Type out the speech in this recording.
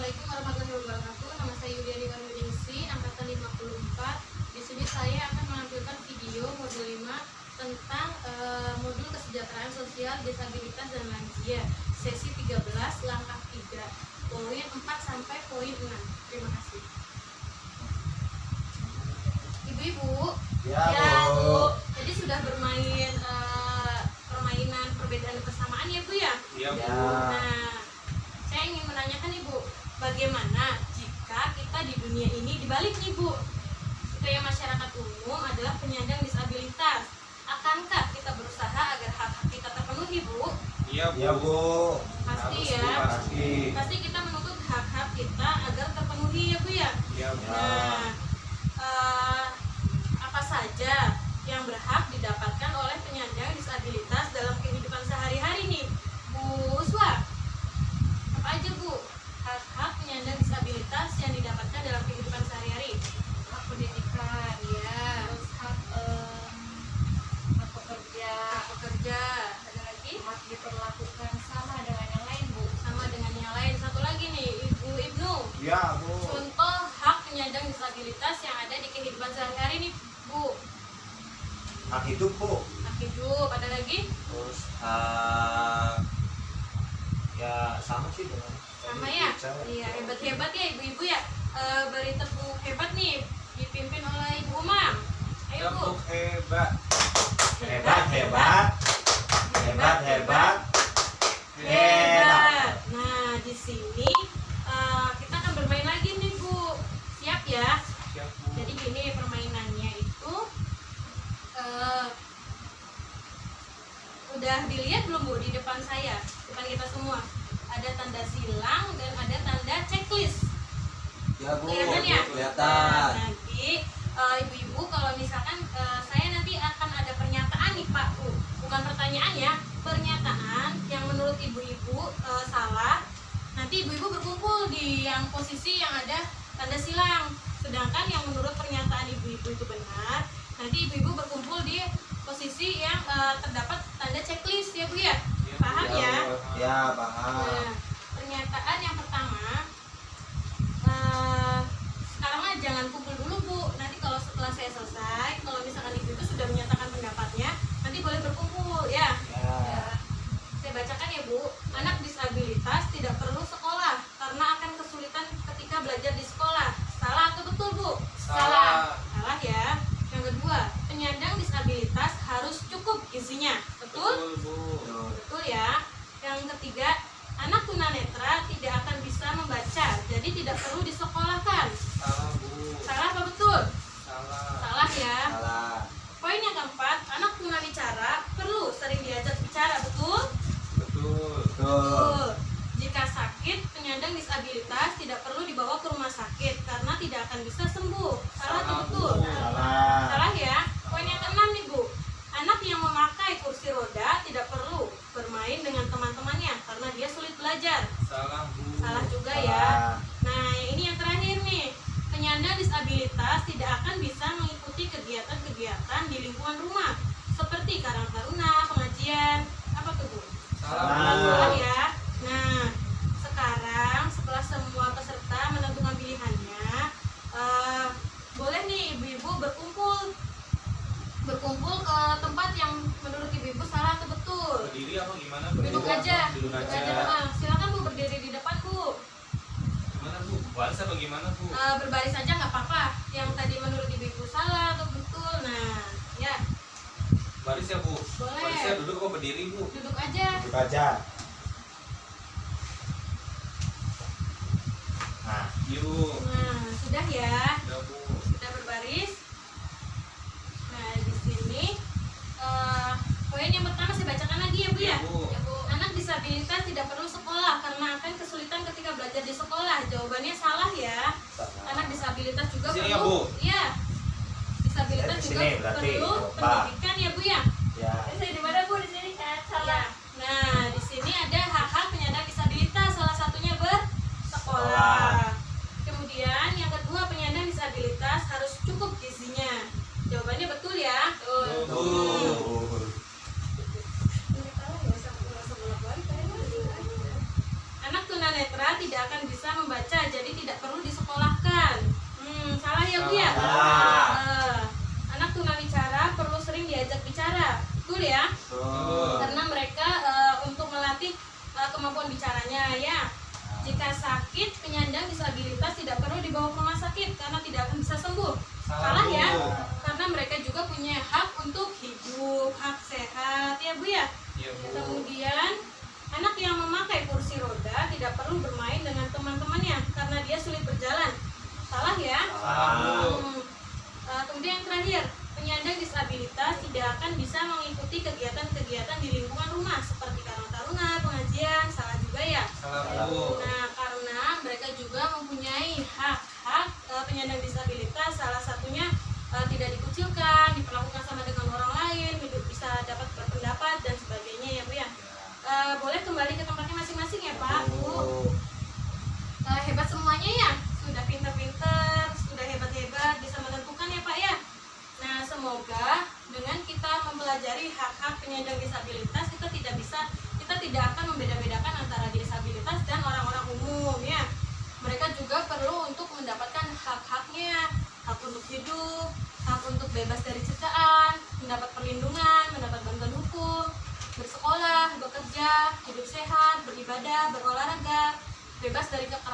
Assalamualaikum warahmatullahi wabarakatuh. Nama saya Yuliani Warminingsi, angkatan 54. Di sini saya akan menampilkan video modul 5 tentang modul kesejahteraan sosial disabilitas dan lansia, sesi 13, langkah 3, poin 4 sampai poin 6. Terima kasih. Ibu-ibu, Ya, Bu. Jadi sudah bermain permainan perbedaan persamaan ya, Bu ya? Iya, Bu. Nah, saya ingin menanyakan Ibu, bagaimana jika kita di dunia ini dibalik nih Bu, supaya masyarakat umum adalah penyandang disabilitas, akankah kita berusaha agar hak-hak kita terpenuhi Bu? Iya, Bu. Ya, Bu. Pasti Harus, ya. Bu, pasti. Pasti kita menuntut hak-hak kita agar terpenuhi ya Bu ya. Iya, Bu. Nah, apa saja yang berhak didapatkan oleh penyandang disabilitas dalam kehidupan sehari-hari nih, Bu Uswa? Apa aja Bu hak-hak penyandang disabilitas yang didapatkan dalam kehidupan sehari-hari? Hak pendidikan, ya, terus hak pekerja, Hak pekerja, ada lagi? hak diperlakukan sama dengan yang lain, Bu. Sama dengan yang lain. Satu lagi nih, Ibu Ibnu. Ya, Bu. Contoh hak penyandang disabilitas yang ada di kehidupan sehari-hari nih, Bu. Hak hidup, Bu. Hak hidup, ada lagi? Terus ya sama sih dengan Sama tadi ya? bicara. Iya, hebat-hebat ya ibu-ibu ya. Beri tepuk hebat nih, dipimpin oleh Ibu Umam. Ayo Bu. Tepuk hebat. Hebat, hebat. Hebat, hebat. Hebat. Nah, di sini kita akan bermain lagi nih Bu. Siap ya? Siap, Bu. Jadi gini permainannya itu udah dilihat belum Bu di depan saya, depan kita semua? Ada tanda silang dan ada tanda checklist. Ya, Bu. Kelihatan ya? Kelihatan. Nah, nanti ibu-ibu kalau misalkan saya nanti akan ada pernyataan nih Pak Bu, bukan pertanyaan ya, pernyataan yang menurut ibu-ibu salah. Nanti ibu-ibu berkumpul di yang posisi yang ada tanda silang. Sedangkan yang menurut pernyataan ibu-ibu itu benar, nanti ibu-ibu berkumpul di posisi yang terdapat tanda checklist ya Bu ya. Iya, Bu. Paham ya? Ya, paham. Nah, pernyataan yang pertama, sekarang mah jangan kumpul dulu Bu. Nanti kalau setelah saya selesai, kalau misalkan ibu itu sudah menyatakan pendapatnya, nanti boleh berkumpul ya. Ya. Saya bacakan ya Bu. Anak disabilitas tidak perlu sekolah karena akan kesulitan ketika belajar di sekolah. Salah atau betul Bu? Salah. Salah ya. Yang kedua, penyandang disabilitas harus cukup gizinya. Betul? Betul, Bu. Betul ya. Yang ketiga, anak tunanetra tidak akan bisa membaca, jadi tidak perlu disekolahkan. Salah, Bu. Salah apa betul? Salah. Salah ya. Salah. Poin yang keempat, anak tunawicara perlu sering diajak bicara. Betul? Betul. Betul. Jika sakit, penyandang disabilitas tidak perlu dibawa ke rumah sakit karena tidak akan bisa sembuh. Salah atau Salah, betul? Bu. Salah. Salah ya. Poin yang keenam nih Bu, anak yang memakai kursi roda tidak perlu bermain dengan teman-temannya karena dia sulit belajar. Salah, Bu. Salah juga Salah. ya. Nah, ini yang terakhir nih. Penyandang disabilitas tidak akan bisa mengikuti kegiatan-kegiatan di lingkungan rumah seperti karang taruna, pengajian. Apa tuh Bu? Salah, Bu. Salah ya. Nah, sekarang setelah semua peserta menentukan pilihannya, boleh nih ibu-ibu berkumpul ke tempat yang menurut ibu-ibu salah atau betul. Berdiri apa gimana? Duduk aja. Duduk aja. Silakan Bu berdiri di depan Bu. Gimana, Bu? Baris apa gimana, Bu? Berbaris aja nggak apa-apa. Yang tadi menurut ibu-ibu salah atau betul. Nah, ya Baris ya, Bu. Boleh. Barisnya duduk apa berdiri, Bu? duduk aja. Duduk aja. Nah, Iya, Bu. Nah, sudah ya. Udah, Bu. Sudah berbaris. Nah, di sini poin yang pertama saya bacakan lagi ya Bu ya. Iya, Bu. Ya Bu, anak disabilitas tidak perlu sekolah karena akan kesulitan ketika belajar di sekolah. Jawabannya salah ya. salah. Anak disabilitas juga Sini perlu. ya, Bu. Iya. Disabilitas Di juga sini berarti, perlu lupa. pendidikan ya Bu ya. Ya. Saya di mana, Bu? Di sini kan? Salah. Nah, di sini ada hak-hak penyandang disabilitas, salah satunya bersekolah. Sekolah. Kemudian yang kedua, penyandang disabilitas harus cukup gizinya. Jawabannya betul ya. Betul. Anak tunanetra tidak tidak akan bisa membaca, jadi tidak perlu disekolahkan. Salah ya Bu ya? Salah. Anak tunawicara perlu sering diajak bicara, betul ya? Betul. Karena mereka untuk melatih kemampuan bicaranya ya. Jika sakit, penyandang disabilitas tidak perlu dibawa ke rumah sakit karena tidak akan bisa sembuh. Salah Bu. ya? Karena mereka juga punya hak untuk hidup, hak sehat ya Bu ya. Iya Bu. Kemudian anak yang memakai kursi roda tidak perlu bermain dengan teman-temannya karena dia sulit berjalan. Salah ya? Salah Bu. Kemudian yang terakhir, penyandang disabilitas tidak akan bisa mengikuti kegiatan-kegiatan di lingkungan rumah seperti karang taruna, pengajian. Salah juga ya? Salah Bu. Nah, karena mereka juga mempunyai hak-hak penyandang disabilitas, salah satunya tidak dikucilkan, diperlakukan sama dengan orang lain, hidup bisa dapat berpendapat dan sebagainya ya Bu ya. Boleh kembali ke tempatnya masing-masing ya Pak Bu. Hebat semuanya ya, sudah pinter-pinter, sudah hebat-hebat, bisa menentukan ya Pak ya. Nah, semoga dengan kita mempelajari hak-hak penyandang disabilitas, kita tidak akan membeda-bedakan antara disabilitas dan orang-orang umum ya. Mereka juga perlu untuk mendapatkan hak-haknya, hak untuk hidup, hak untuk bebas dari ciptaan, mendapat perlindungan, mendapat bantuan hukum, bersekolah, bekerja, hidup sehat, beribadah, berolahraga, bebas dari kekerasan